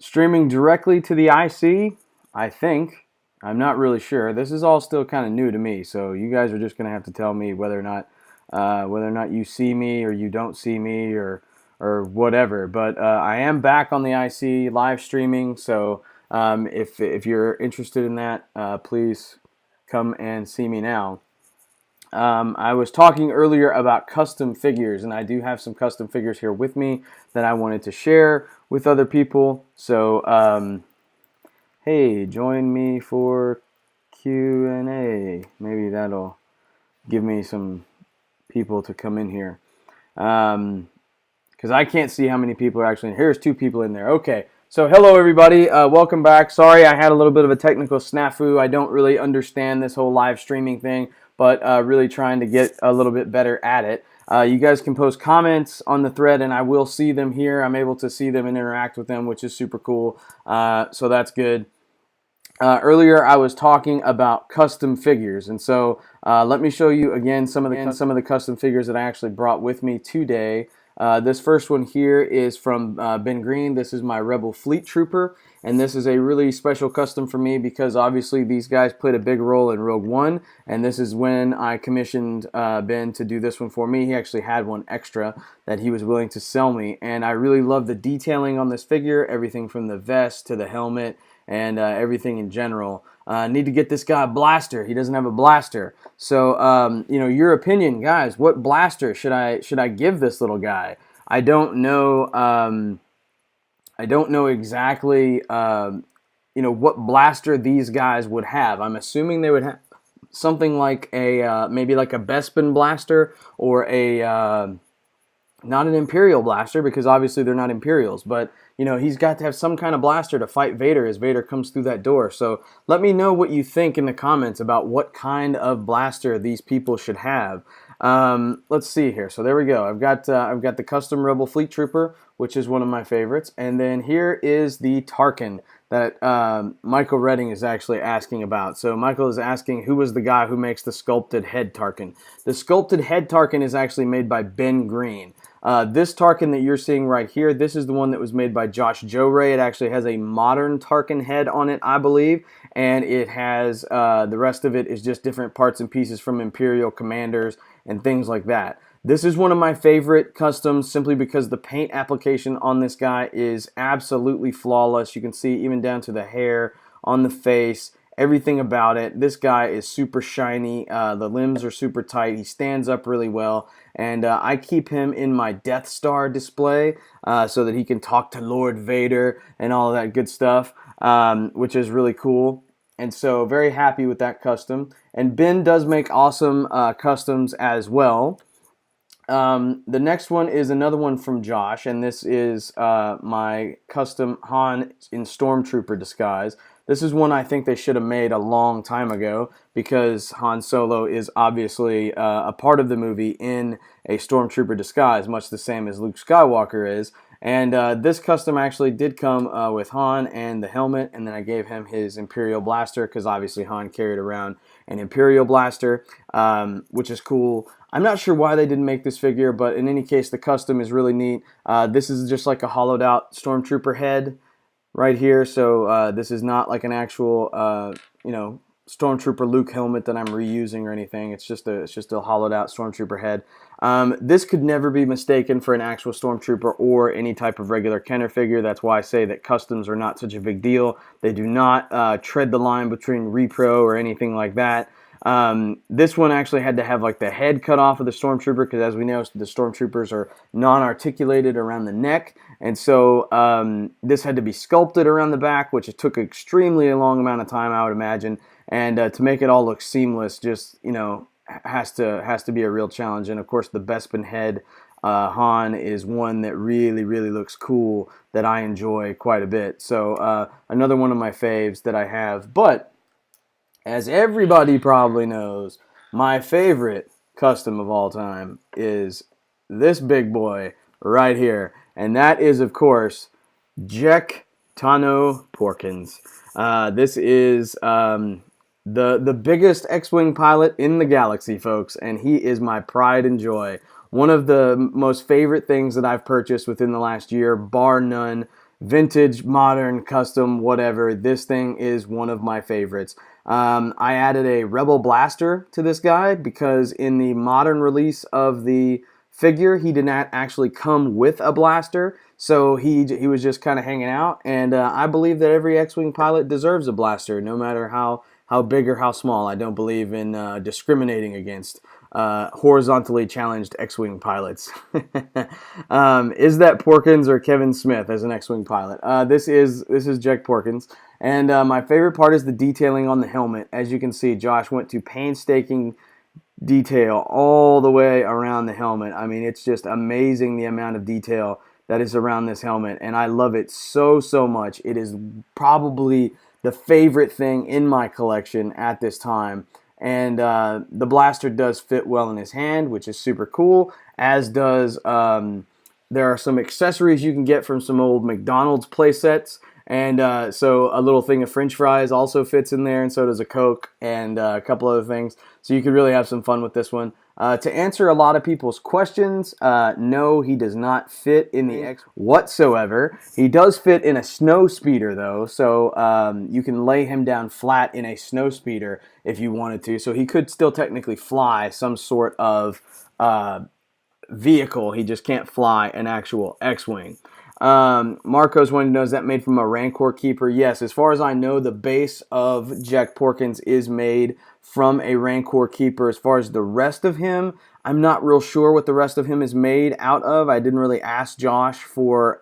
streaming directly to the IC, I think. I'm not really sure. This is all still kind of new to me, so you guys are just gonna have to tell me whether or not you see me or you don't see me or whatever. But I am back on the IC live streaming, so if you're interested in that, please come and see me now. I was talking earlier about custom figures, and I do have some custom figures here with me that I wanted to share with other people. So, hey, join me for Q&A. Maybe that'll give me some people to come in here. Because I can't see how many people are actually in. Here's 2 people in there. Okay, so hello everybody. Welcome back. Sorry I had a little bit of a technical snafu. I don't really understand this whole live streaming thing, but really trying to get a little bit better at it. You guys can post comments on the thread and I will see them here. I'm able to see them and interact with them, which is super cool. So that's good. Earlier I was talking about custom figures, and so let me show you again some of the custom figures that I actually brought with me today. This first one here is from Ben Green. This is my Rebel Fleet Trooper, and this is a really special custom for me because obviously these guys played a big role in Rogue One, and this is when I commissioned Ben to do this one for me. He actually had one extra that he was willing to sell me, and I really love the detailing on this figure, everything from the vest to the helmet and everything in general. Need to get this guy a blaster. He doesn't have a blaster. So, your opinion, guys. What blaster should I give this little guy? I don't know. I don't know exactly. What blaster these guys would have. I'm assuming they would have something like a maybe like a Bespin blaster or a not an Imperial blaster, because obviously they're not Imperials, but he's got to have some kind of blaster to fight Vader as Vader comes through that door. So let me know what you think in the comments about what kind of blaster these people should have. Let's see here. So there we go. I've got the custom Rebel Fleet Trooper, which is one of my favorites, and then here is the Tarkin that Michael Redding is actually asking about. So Michael is asking who was the guy who makes the sculpted head Tarkin. The sculpted head Tarkin is actually made by Ben Green. This Tarkin that you're seeing right here, this is the one that was made by Josh Joray. It actually has a modern Tarkin head on it, I believe, and it has the rest of it is just different parts and pieces from Imperial commanders and things like that. This is one of my favorite customs simply because the paint application on this guy is absolutely flawless. You can see even down to the hair on the face, everything about it. This guy is super shiny. The limbs are super tight. He stands up really well. And I keep him in my Death Star display so that he can talk to Lord Vader and all of that good stuff, which is really cool. And so very happy with that custom. And Ben does make awesome customs as well. The next one is another one from Josh, and this is my custom Han in Stormtrooper disguise. This is one I think they should have made a long time ago because Han Solo is obviously a part of the movie in a Stormtrooper disguise, much the same as Luke Skywalker is. And this custom actually did come with Han and the helmet, and then I gave him his Imperial blaster because obviously Han carried around an Imperial blaster, which is cool. I'm not sure why they didn't make this figure, but in any case, the custom is really neat. This is just like a hollowed out Stormtrooper head right here, so this is not like an actual, Stormtrooper Luke helmet that I'm reusing or anything. It's just a hollowed out Stormtrooper head. This could never be mistaken for an actual Stormtrooper or any type of regular Kenner figure. That's why I say that customs are not such a big deal. They do not tread the line between repro or anything like that. This one actually had to have like the head cut off of the Stormtrooper because, as we know, the Stormtroopers are non-articulated around the neck, and so this had to be sculpted around the back, which it took extremely long amount of time, I would imagine, and to make it all look seamless, just has to be a real challenge. And of course, the Bespin head Han is one that really looks cool that I enjoy quite a bit. So another one of my faves that I have, but as everybody probably knows, my favorite custom of all time is this big boy right here. And that is, of course, Jek Tano Porkins. This is the biggest X-Wing pilot in the galaxy, folks, and he is my pride and joy. One of the most favorite things that I've purchased within the last year, bar none. vintage, modern, custom, whatever, this thing is one of my favorites. I added a Rebel Blaster to this guy because in the modern release of the figure, he did not actually come with a blaster, so he was just kind of hanging out. And I believe that every X-Wing pilot deserves a blaster, no matter how big or how small. I don't believe in discriminating against horizontally challenged X-Wing pilots. Is that Porkins or Kevin Smith as an X-Wing pilot? This is Jack Porkins. And my favorite part is the detailing on the helmet. As you can see, Josh went to painstaking detail all the way around the helmet. I mean, it's just amazing the amount of detail that is around this helmet, and I love it so much. It is probably the favorite thing in my collection at this time. And the blaster does fit well in his hand, which is super cool, as does there are some accessories you can get from some old McDonald's play sets. And so a little thing of French fries also fits in there, and so does a Coke and a couple other things. So you could really have some fun with this one. To answer a lot of people's questions, no, he does not fit in the X whatsoever. He does fit in a snow speeder, though, so you can lay him down flat in a snow speeder if you wanted to. So he could still technically fly some sort of vehicle. He just can't fly an actual X-Wing. Marcos wanted to know, is that made from a Rancor Keeper? Yes, as far as I know, the base of Jack Porkins is made from a Rancor Keeper. As far as the rest of him, I'm not real sure what the rest of him is made out of. I didn't really ask Josh for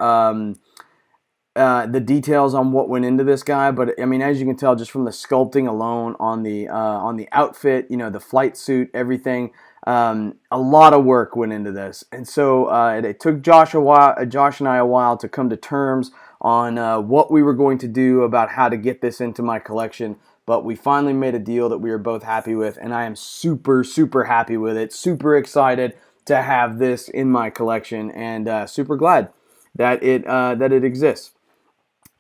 the details on what went into this guy, but I mean, as you can tell just from the sculpting alone on the outfit, you know, the flight suit, everything. A lot of work went into this, and so it took Josh and I a while to come to terms on what we were going to do about how to get this into my collection. But we finally made a deal that we were both happy with, and I am super happy with it. Super excited to have this in my collection, and super glad that it exists.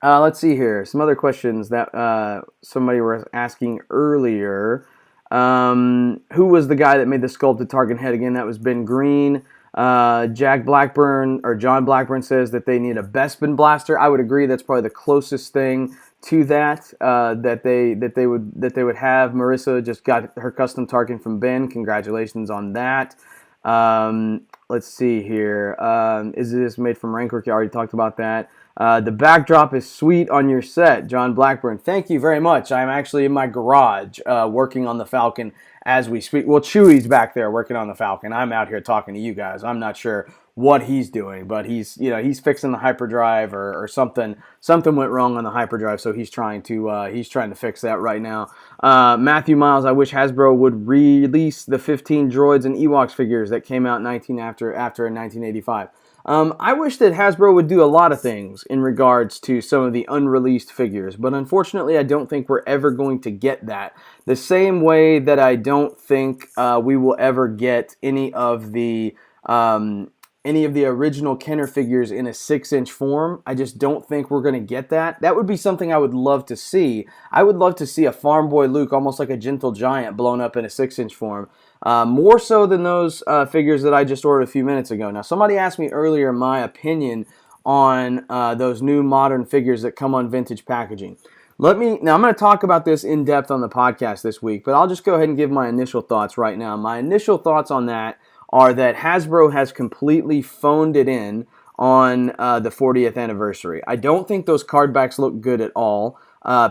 Let's see here. Some other questions that somebody was asking earlier. Who was the guy that made the sculpted Tarkin head again? That was Ben Green. John Blackburn says that they need a Bespin blaster. I would agree. That's probably the closest thing to that that they would have. Marissa just got her custom Tarkin from Ben. Congratulations on that. Let's see here. Is this made from Rancor? I already talked about that. The backdrop is sweet on your set, John Blackburn. Thank you very much. I'm actually in my garage working on the Falcon as we speak. Well, Chewie's back there working on the Falcon. I'm out here talking to you guys. I'm not sure what he's doing, but he's fixing the hyperdrive or something. Something went wrong on the hyperdrive, so he's trying to fix that right now. Matthew Miles, I wish Hasbro would release the 15 droids and Ewoks figures that came out after in 1985. I wish that Hasbro would do a lot of things in regards to some of the unreleased figures, but unfortunately I don't think we're ever going to get that. The same way that I don't think we will ever get any of the original Kenner figures in a 6-inch form. I just don't think we're going to get that. That would be something I would love to see. I would love to see a farm boy Luke, almost like a gentle giant, blown up in a 6-inch form. More so than those figures that I just ordered a few minutes ago. Now, somebody asked me earlier my opinion on those new modern figures that come on vintage packaging. Now, I'm going to talk about this in depth on the podcast this week, but I'll just go ahead and give my initial thoughts right now. My initial thoughts on that are that Hasbro has completely phoned it in on the 40th anniversary. I don't think those card backs look good at all.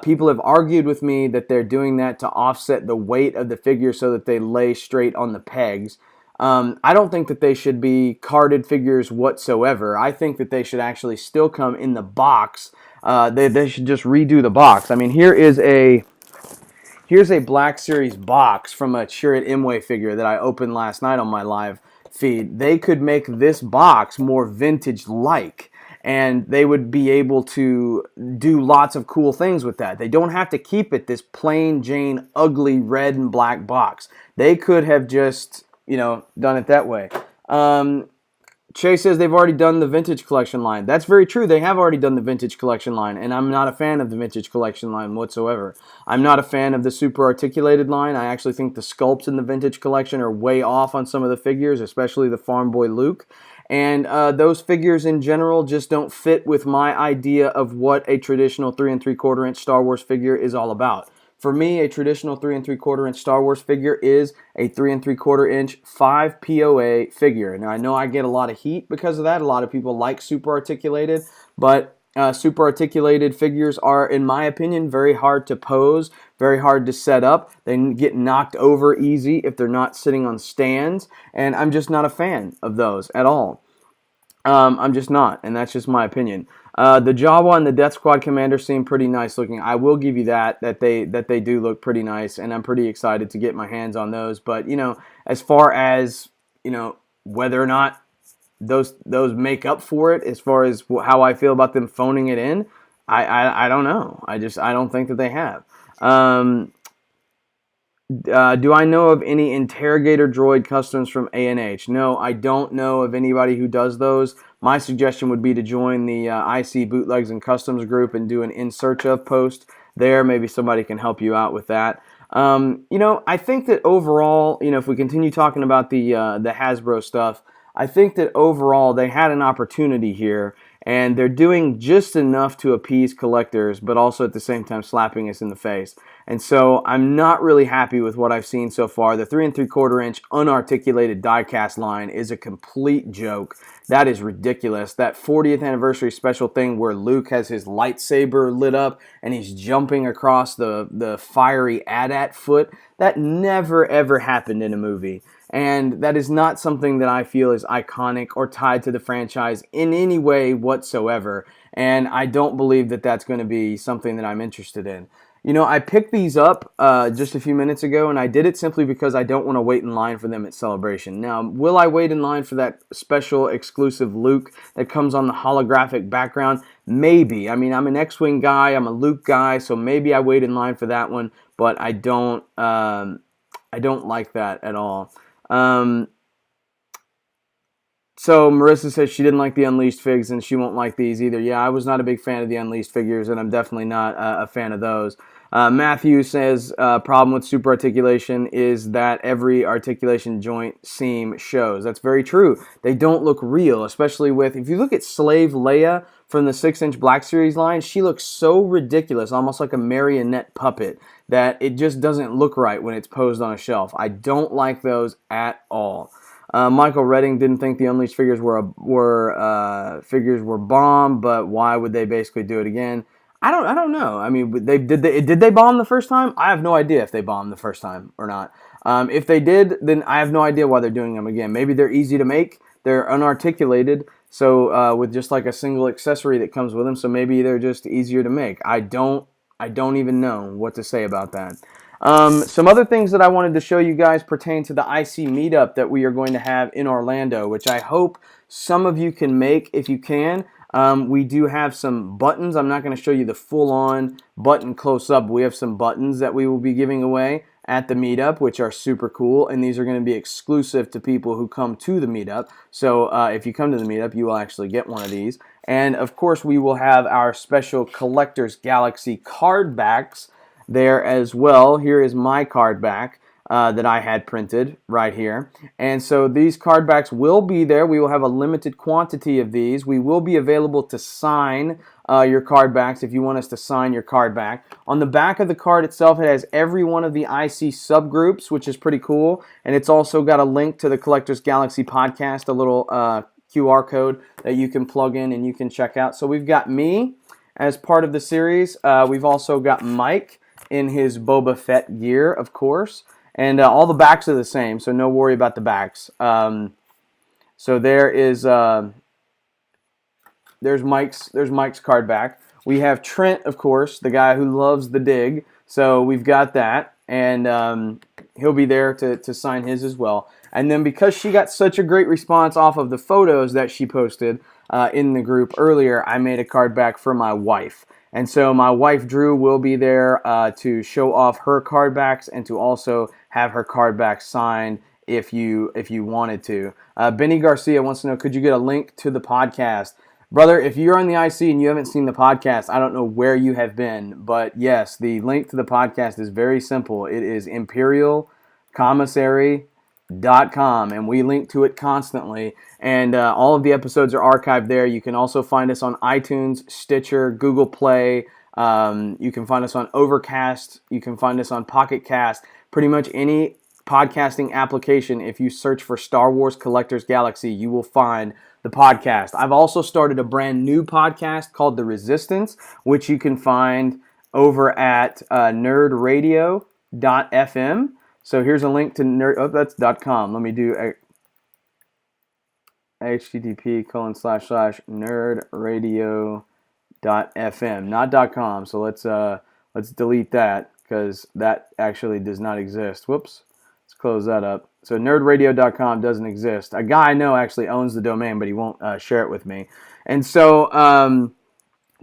People have argued with me that they're doing that to offset the weight of the figure so that they lay straight on the pegs. I don't think that they should be carded figures whatsoever. I think that they should actually still come in the box. They should just redo the box. I mean, here's a Black Series box from a Chirrut Imwe figure that I opened last night on my live feed. They could make this box more vintage-like, and they would be able to do lots of cool things with that. They don't have to keep it this plain Jane, ugly red and black box. They could have just, done it that way. Chase says they've already done the vintage collection line. That's very true. They have already done the vintage collection line, and I'm not a fan of the vintage collection line whatsoever. I'm not a fan of the super articulated line. I actually think the sculpts in the vintage collection are way off on some of the figures, especially the Farm Boy Luke. And those figures in general just don't fit with my idea of what a traditional 3 3/4 inch Star Wars figure is all about. For me, a traditional 3 3/4 inch Star Wars figure is a 3 3/4 inch 5 POA figure. Now, I know I get a lot of heat because of that. A lot of people like super articulated, but super articulated figures are, in my opinion, very hard to pose, very hard to set up. They get knocked over easy if they're not sitting on stands, and I'm just not a fan of those at all. I'm just not, and that's just my opinion. The Jawa and the Death Squad commander seem pretty nice looking. I will give you that they do look pretty nice, and I'm pretty excited to get my hands on those. But as far as whether or not those make up for it, as far as how I feel about them phoning it in, I don't know. I don't think that they have. Do I know of any interrogator droid customs from A&H? No, I don't know of anybody who does those. My suggestion would be to join the IC Bootlegs and Customs group and do an in search of post there. Maybe somebody can help you out with that. I think that overall, if we continue talking about the Hasbro stuff, I think that overall they had an opportunity here, and they're doing just enough to appease collectors, but also at the same time slapping us in the face. And so I'm not really happy with what I've seen so far. The 3 3/4 inch unarticulated diecast line is a complete joke. That is ridiculous. That 40th anniversary special thing where Luke has his lightsaber lit up and he's jumping across the fiery AT-AT foot, that never ever happened in a movie. And that is not something that I feel is iconic or tied to the franchise in any way whatsoever. And I don't believe that that's going to be something that I'm interested in. I picked these up just a few minutes ago, and I did it simply because I don't want to wait in line for them at Celebration. Now, will I wait in line for that special exclusive Luke that comes on the holographic background? Maybe. I mean, I'm an X-Wing guy, I'm a Luke guy, so maybe I wait in line for that one, but I don't like that at all. So Marissa says she didn't like the Unleashed figs and she won't like these either. Yeah, I was not a big fan of the Unleashed figures, and I'm definitely not a fan of those. Matthew says problem with super articulation is that every articulation joint seam shows. That's very true. They don't look real, especially if you look at Slave Leia from the 6-inch Black Series line, she looks so ridiculous, almost like a marionette puppet, that it just doesn't look right when it's posed on a shelf. I don't like those at all. Michael Redding didn't think the Unleashed figures were bomb, but why would they basically do it again? I don't know. I mean, did they bomb the first time? I have no idea if they bombed the first time or not. If they did, then I have no idea why they're doing them again. Maybe they're easy to make. They're unarticulated, so with just like a single accessory that comes with them. So maybe they're just easier to make. I don't even know what to say about that. Some other things that I wanted to show you guys pertain to the IC meetup that we are going to have in Orlando, which I hope some of you can make if you can. We do have some buttons. I'm not going to show you the full-on button close-up. We have some buttons that we will be giving away at the meetup, which are super cool, and these are going to be exclusive to people who come to the meetup. So if you come to the meetup, you will actually get one of these. And of course, we will have our special Collector's Galaxy card backs there as well. Here is my card back that I had printed right here. And so these card backs will be there. We will have a limited quantity of these. We will be available to sign your card backs if you want us to sign your card back. On the back of the card itself, it has every one of the IC subgroups, which is pretty cool. And it's also got a link to the Collector's Galaxy podcast, a little QR code that you can plug in and you can check out. So we've got me as part of the series. We've also got Mike in his Boba Fett gear, of course. And all the backs are the same, so no worry about the backs. So there's Mike's card back. We have Trent, of course, the guy who loves the dig. So we've got that, and he'll be there to sign his as well. And then because she got such a great response off of the photos that she posted in the group earlier, I made a card back for my wife. And so my wife, Drew, will be there to show off her card backs and to also have her card back signed if you wanted to. Benny Garcia wants to know, could you get a link to the podcast? Brother, if you're on the IC and you haven't seen the podcast, I don't know where you have been. But yes, the link to the podcast is very simple. It is Imperial Commissary and we link to it constantly, and all of the episodes are archived there. You can also find us on iTunes, Stitcher, Google Play. You can find us on Overcast. You can find us on Pocket Cast. Pretty much any podcasting application. If you search for Star Wars Collectors Galaxy, you will find the podcast. I've also started a brand new podcast called The Resistance, which you can find over at nerdradio.fm. So here's a link to that's .com. Let me do http://nerdradio.fm, not .com. So let's delete that because that actually does not exist. Whoops. Let's close that up. So nerdradio.com doesn't exist. A guy I know actually owns the domain, but he won't share it with me. And so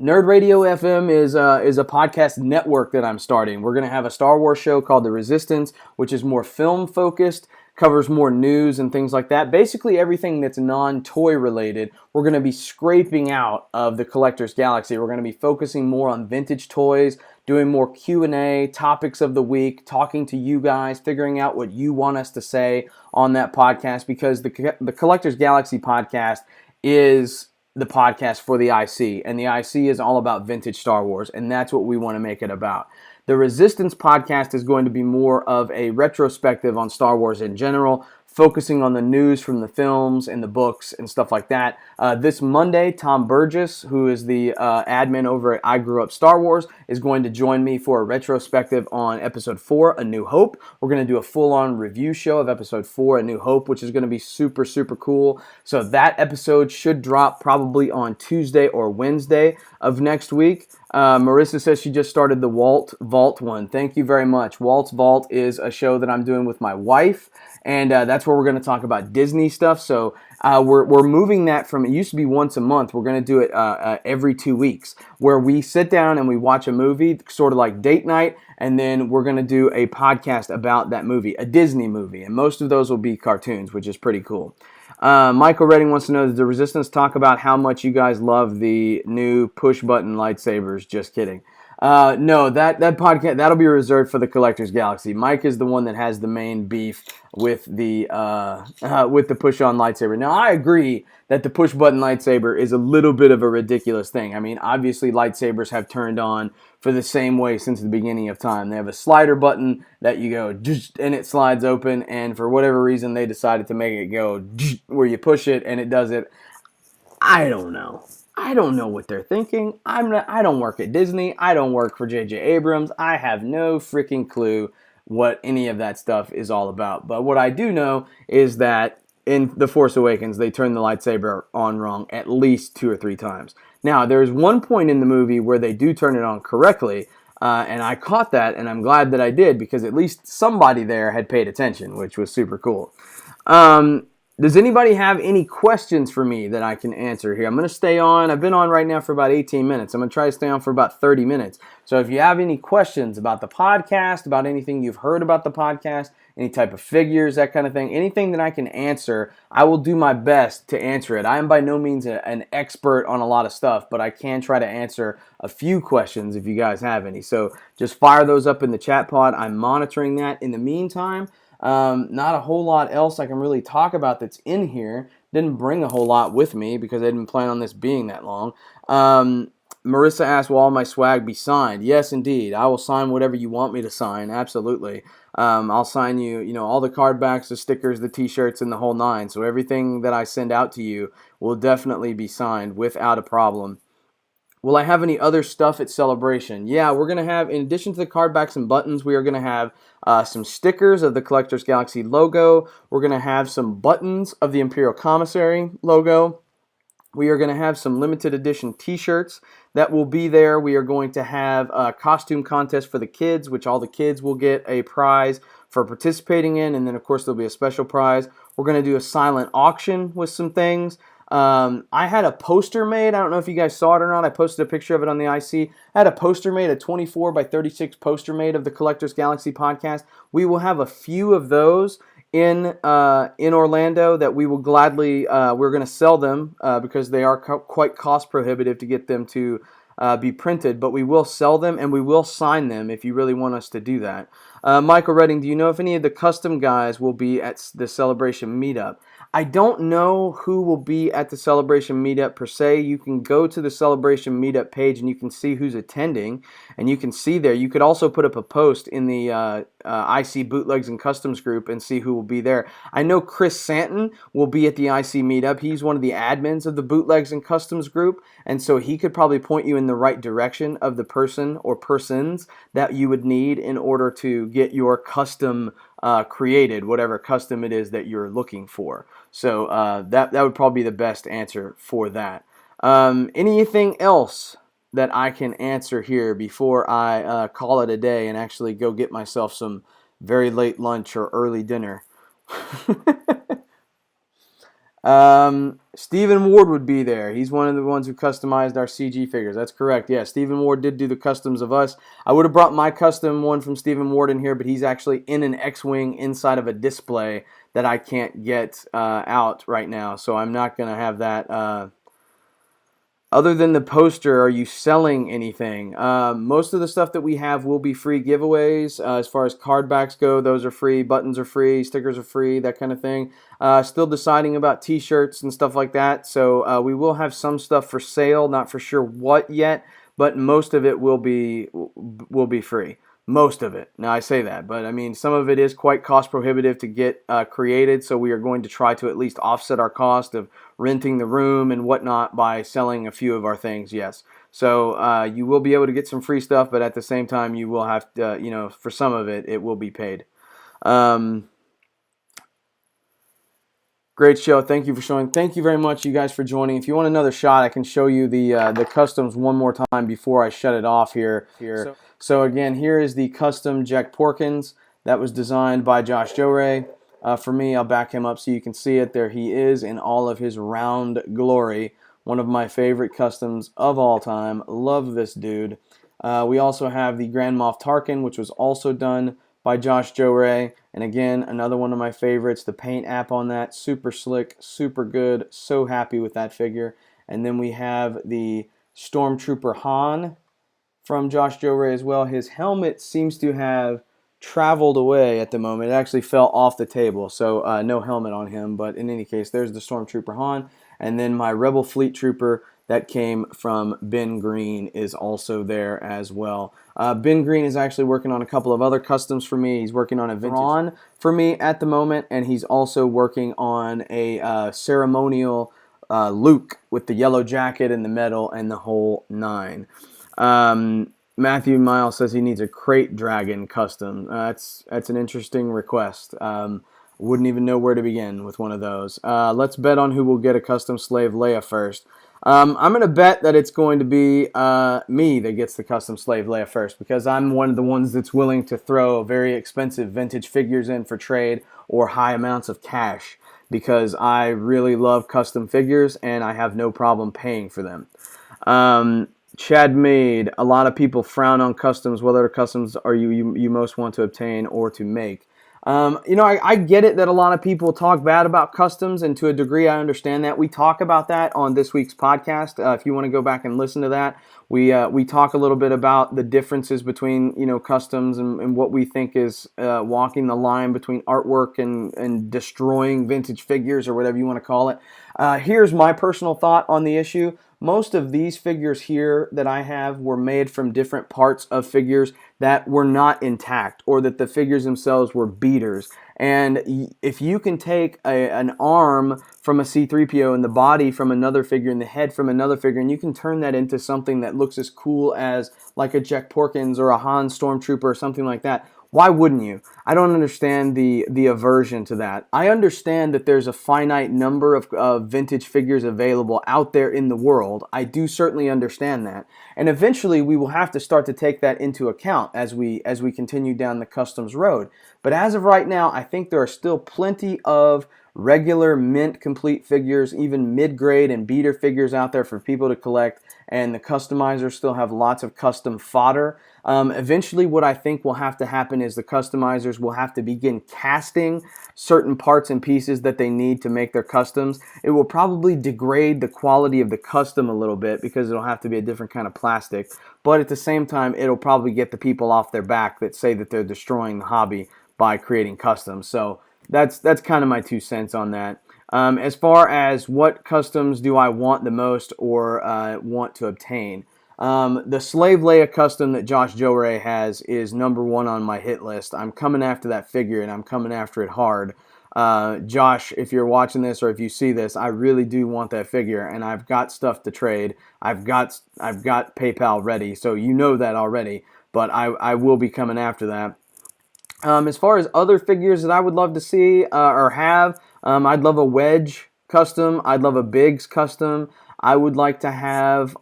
Nerd Radio FM is a podcast network that I'm starting. We're going to have a Star Wars show called The Resistance, which is more film focused, covers more news and things like that. Basically everything that's non-toy related, we're going to be scraping out of the Collector's Galaxy. We're going to be focusing more on vintage toys, doing more Q&A, topics of the week, talking to you guys, figuring out what you want us to say on that podcast, because the Collector's Galaxy podcast is the podcast for the IC, and the IC is all about vintage Star Wars, and that's what we want to make it about. The Resistance podcast is going to be more of a retrospective on Star Wars in general, focusing on the news from the films and the books and stuff like that. This Monday, Tom Burgess, who is the admin over at I Grew Up Star Wars, is going to join me for a retrospective on Episode 4, A New Hope. We're going to do a full-on review show of Episode 4, A New Hope, which is going to be super, super cool. So that episode should drop probably on Tuesday or Wednesday of next week. Marissa says she just started the Walt Vault one. Thank you very much. Walt's Vault is a show that I'm doing with my wife, and that's where we're going to talk about Disney stuff. So we're moving that from, it used to be once a month. We're going to do it every 2 weeks, where we sit down and we watch a movie, sort of like date night, and then we're going to do a podcast about that movie, a Disney movie, and most of those will be cartoons, which is pretty cool. Michael Redding wants to know, does the Resistance talk about how much you guys love the new push-button lightsabers? Just kidding. No, that podcast, that'll be reserved for the Collector's Galaxy. Mike is the one that has the main beef with the push-on lightsaber. Now, I agree that the push-button lightsaber is a little bit of a ridiculous thing. I mean, obviously, lightsabers have turned on for the same way since the beginning of time. They have a slider button that you go, and it slides open, and for whatever reason, they decided to make it go where you push it, and it does it. I don't know. I don't know what they're thinking. I don't work at Disney. I don't work for J.J. Abrams. I have no freaking clue what any of that stuff is all about. But what I do know is that in The Force Awakens, they turned the lightsaber on wrong at least 2 or 3 times. Now, there's one point in the movie where they do turn it on correctly, and I caught that, and I'm glad that I did, because at least somebody there had paid attention, which was super cool. Does anybody have any questions for me that I can answer here? I'm going to stay on. I've been on right now for about 18 minutes. I'm going to try to stay on for about 30 minutes. So if you have any questions about the podcast, about anything you've heard about the podcast, any type of figures, that kind of thing, anything that I can answer, I will do my best to answer it. I am by no means an expert on a lot of stuff, but I can try to answer a few questions if you guys have any. So just fire those up in the chat pod. I'm monitoring that. In the meantime, not a whole lot else I can really talk about that's in here. Didn't bring a whole lot with me because I didn't plan on this being that long. Marissa asked, will all my swag be signed? Yes, indeed. I will sign whatever you want me to sign. Absolutely. I'll sign you, all the card backs, the stickers, the t-shirts, and the whole nine. So everything that I send out to you will definitely be signed without a problem. Will I have any other stuff at Celebration? Yeah, we're going to have, in addition to the card backs and buttons, we are going to have some stickers of the Collector's Galaxy logo. We're going to have some buttons of the Imperial Commissary logo. We are going to have some limited edition t-shirts that will be there. We are going to have a costume contest for the kids, which all the kids will get a prize for participating in. And then, of course, there'll be a special prize. We're going to do a silent auction with some things. I had a poster made. I don't know if you guys saw it or not. I posted a picture of it on the IC. I had a poster made, a 24 by 36 poster made of the Collector's Galaxy podcast. We will have a few of those in Orlando that we will gladly, we're going to sell them because they are quite cost prohibitive to get them to be printed, but we will sell them and we will sign them if you really want us to do that. Michael Redding, do you know if any of the custom guys will be at the Celebration Meetup? I don't know who will be at the Celebration Meetup per se. You can go to the Celebration Meetup page and you can see who's attending, and you can see there. You could also put up a post in the IC Bootlegs and Customs group and see who will be there. I know Chris Santon will be at the IC Meetup. He's one of the admins of the Bootlegs and Customs group, and so he could probably point you in the right direction of the person or persons that you would need in order to get your custom created, whatever custom it is that you're looking for. So that would probably be the best answer for that. Anything else that I can answer here before I call it a day and actually go get myself some very late lunch or early dinner? Stephen Ward would be there. He's one of the ones who customized our CG figures. That's correct. Yeah, Stephen Ward did do the customs of us. I would have brought my custom one from Stephen Ward in here, but he's actually in an X-Wing inside of a display that I can't get out right now, so I'm not going to have that. Other than the poster, are you selling anything? Most of the stuff that we have will be free giveaways. As far as card backs go, those are free. Buttons are free. Stickers are free, that kind of thing. Still deciding about t-shirts and stuff like that. So we will have some stuff for sale. Not for sure what yet, but most of it will be free. Most of it. Now I say that, but I mean some of it is quite cost prohibitive to get created, so we are going to try to at least offset our cost of renting the room and whatnot by selling a few of our things, yes. So you will be able to get some free stuff, but at the same time you will have to, for some of it, it will be paid. Great show. Thank you for showing. Thank you very much, you guys, for joining. If you want another shot, I can show you the customs one more time before I shut it off here. So again, here is the custom Jack Porkins that was designed by Josh Joray. For me, I'll back him up so you can see it. There he is in all of his round glory. One of my favorite customs of all time. Love this dude. We also have the Grand Moff Tarkin, which was also done by Josh Joray. And again, another one of my favorites. The paint app on that, super slick, super good. So happy with that figure. And then we have the Stormtrooper Han from Josh Joray as well. His helmet seems to have traveled away at the moment. It actually fell off the table, so no helmet on him. But in any case, there's the Stormtrooper Han. And then my Rebel Fleet Trooper that came from Ben Green is also there as well. Ben Green is actually working on a couple of other customs for me. He's working on a vintage for me at the moment, and he's also working on a ceremonial Luke with the yellow jacket and the medal and the whole nine. Matthew Miles says he needs a crate dragon custom. That's an interesting request. Wouldn't even know where to begin with one of those. Let's bet on who will get a custom slave Leia first. I'm going to bet that it's going to be me that gets the custom slave Leia first, because I'm one of the ones that's willing to throw very expensive vintage figures in for trade or high amounts of cash, because I really love custom figures and I have no problem paying for them. Chad Made, a lot of people frown on customs. What other customs are you most want to obtain or to make? I get it that a lot of people talk bad about customs, and to a degree I understand that. We talk about that on this week's podcast. If you want to go back and listen to that, we talk a little bit about the differences between customs and what we think is walking the line between artwork and destroying vintage figures, or whatever you want to call it. Here's my personal thought on the issue. Most of these figures here that I have were made from different parts of figures that were not intact, or that the figures themselves were beaters. And if you can take an arm from a C-3PO and the body from another figure and the head from another figure, and you can turn that into something that looks as cool as like a Jack Porkins or a Han Stormtrooper or something like that, why wouldn't you? I don't understand the aversion to that. I understand that there's a finite number of vintage figures available out there in the world. I do certainly understand that. And eventually we will have to start to take that into account as we continue down the customs road. But as of right now, I think there are still plenty of regular mint complete figures, even mid-grade and beater figures out there for people to collect, and the customizers still have lots of custom fodder. Eventually what I think will have to happen is the customizers will have to begin casting certain parts and pieces that they need to make their customs. It will probably degrade the quality of the custom a little bit because it'll have to be a different kind of plastic, but at the same time it'll probably get the people off their back that say that they're destroying the hobby by creating customs. So that's kind of my 2 cents on that. As far as what customs do I want the most or want to obtain, the Slave Leia custom that Josh Joray has is #1 on my hit list. I'm coming after that figure, and I'm coming after it hard. Josh, if you're watching this or if you see this, I really do want that figure, and I've got stuff to trade. I've got PayPal ready, so you know that already, but I will be coming after that. As far as other figures that I would love to see or have, I'd love a Wedge custom. I'd love a Biggs custom. I would like to have,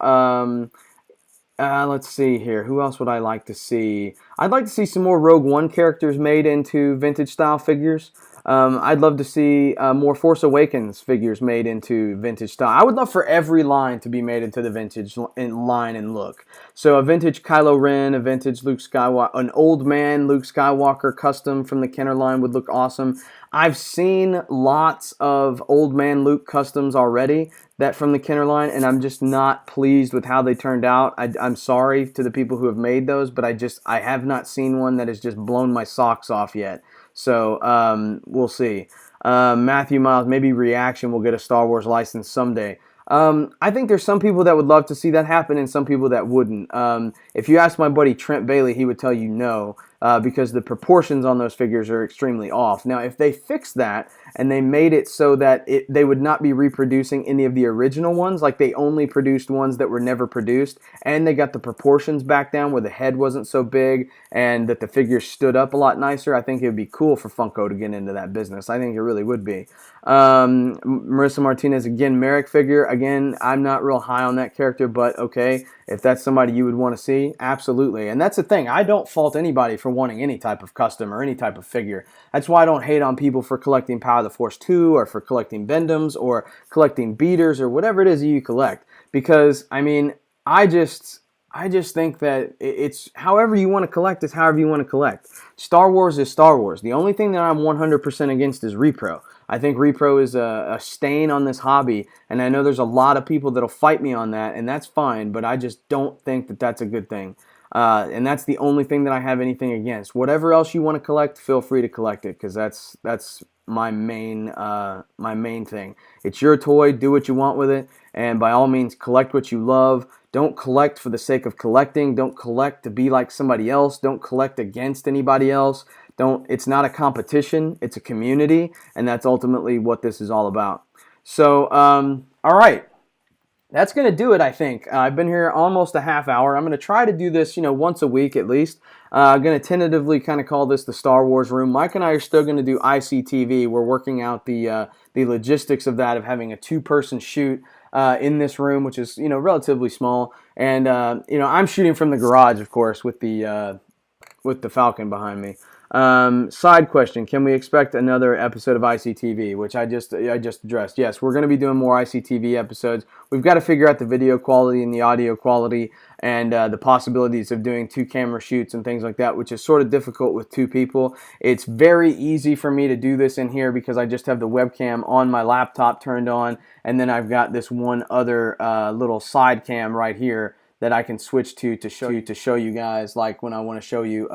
let's see here. Who else would I like to see? I'd like to see some more Rogue One characters made into vintage style figures. I'd love to see more Force Awakens figures made into vintage style. I would love for every line to be made into the vintage line and look. So a vintage Kylo Ren, a vintage Luke Skywalker, an old man Luke Skywalker custom from the Kenner line would look awesome. I've seen lots of old man Luke customs already that from the Kenner line, and I'm just not pleased with how they turned out. I'm sorry to the people who have made those, but I have not seen one that has just blown my socks off yet. So we'll see. Matthew Miles, maybe Reaction will get a Star Wars license someday. I think there's some people that would love to see that happen and some people that wouldn't. If you ask my buddy Trent Bailey, he would tell you no, because the proportions on those figures are extremely off. Now, if they fixed that and they made it so that they would not be reproducing any of the original ones, like they only produced ones that were never produced, and they got the proportions back down where the head wasn't so big and that the figure stood up a lot nicer, I think it would be cool for Funko to get into that business. I think it really would be. Marissa Martinez, again, Merrick figure. Again, I'm not real high on that character, but okay, if that's somebody you would want to see, absolutely. And that's the thing. I don't fault anybody for wanting any type of custom or any type of figure. That's why I don't hate on people for collecting Power of the Force 2 or for collecting Bendums or collecting beaters or whatever it is that you collect. Because, I mean, I just think that it's however you want to collect is however you want to collect. Star Wars is Star Wars. The only thing that I'm 100% against is repro. I think repro is a stain on this hobby, and I know there's a lot of people that'll fight me on that, and that's fine, but I just don't think that that's a good thing. And that's the only thing that I have anything against. Whatever else you want to collect, feel free to collect it, because that's my main thing. It's your toy. Do what you want with it, and by all means, collect what you love. Don't collect for the sake of collecting. Don't collect to be like somebody else. Don't collect against anybody else. It's not a competition. It's a community, and that's ultimately what this is all about. So, all right. That's going to do it, I think. I've been here almost a half hour. I'm going to try to do this, once a week at least. I'm going to tentatively kind of call this the Star Wars room. Mike and I are still going to do ICTV. We're working out the logistics of that, of having a 2-person shoot in this room, which is, relatively small. And, I'm shooting from the garage, of course, with the Falcon behind me. Side question, can we expect another episode of ICTV, which I just addressed? Yes, we're going to be doing more ICTV episodes. We've got to figure out the video quality and the audio quality and the possibilities of doing 2-camera shoots and things like that, which is sort of difficult with 2 people. It's very easy for me to do this in here because I just have the webcam on my laptop turned on, and then I've got this one other little side cam right here that I can switch to show you guys, like when I want to show you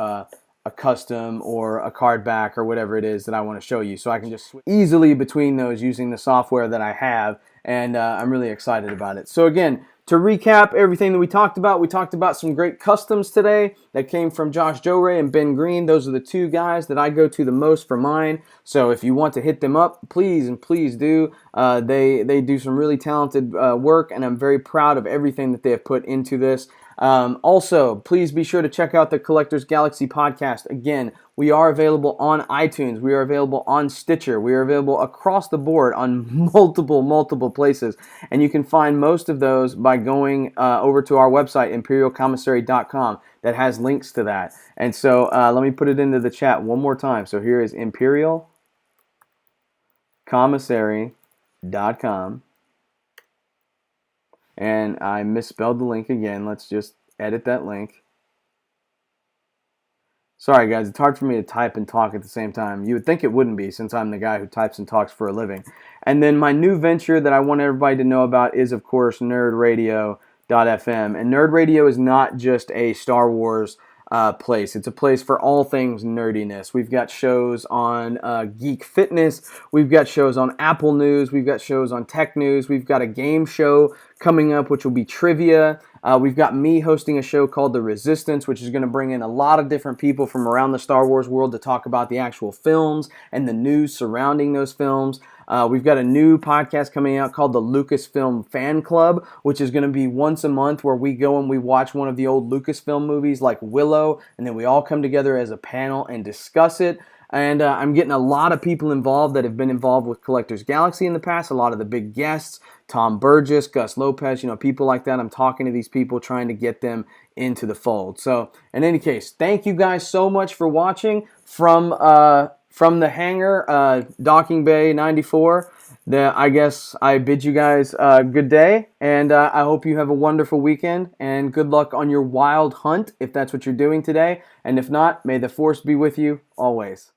a custom or a card back or whatever it is that I want to show you. So I can just switch easily between those using the software that I have, and I'm really excited about it. So again, to recap everything that we talked about some great customs today that came from Josh Joray and Ben Green. Those are the 2 guys that I go to the most for mine. So if you want to hit them up, please do. They do some really talented work, and I'm very proud of everything that they have put into this. Also, please be sure to check out the Collectors Galaxy podcast. Again, we are available on iTunes. We are available on Stitcher. We are available across the board on multiple places. And you can find most of those by going over to our website, imperialcommissary.com, that has links to that. And so let me put it into the chat one more time. So here is Imperial commissary.com. And I misspelled the link again. Let's just edit that link. Sorry, guys, it's hard for me to type and talk at the same time. You would think it wouldn't be, since I'm the guy who types and talks for a living. And then my new venture that I want everybody to know about is, of course, nerdradio.fm. And Nerd Radio is not just a Star Wars place. It's a place for all things nerdiness. We've got shows on geek fitness. We've got shows on Apple news. We've got shows on tech news. We've got a game show coming up, which will be trivia. We've got me hosting a show called The Resistance, which is going to bring in a lot of different people from around the Star Wars world to talk about the actual films and the news surrounding those films. We've got a new podcast coming out called the Lucasfilm Fan Club, which is going to be once a month where we go and we watch one of the old Lucasfilm movies like Willow, and then we all come together as a panel and discuss it. And I'm getting a lot of people involved that have been involved with Collectors Galaxy in the past, a lot of the big guests, Tom Burgess, Gus Lopez, people like that. I'm talking to these people, trying to get them into the fold. So in any case, thank you guys so much for watching from the hangar, Docking Bay 94. I guess I bid you guys good day, and I hope you have a wonderful weekend, and good luck on your wild hunt if that's what you're doing today. And if not, may the Force be with you always.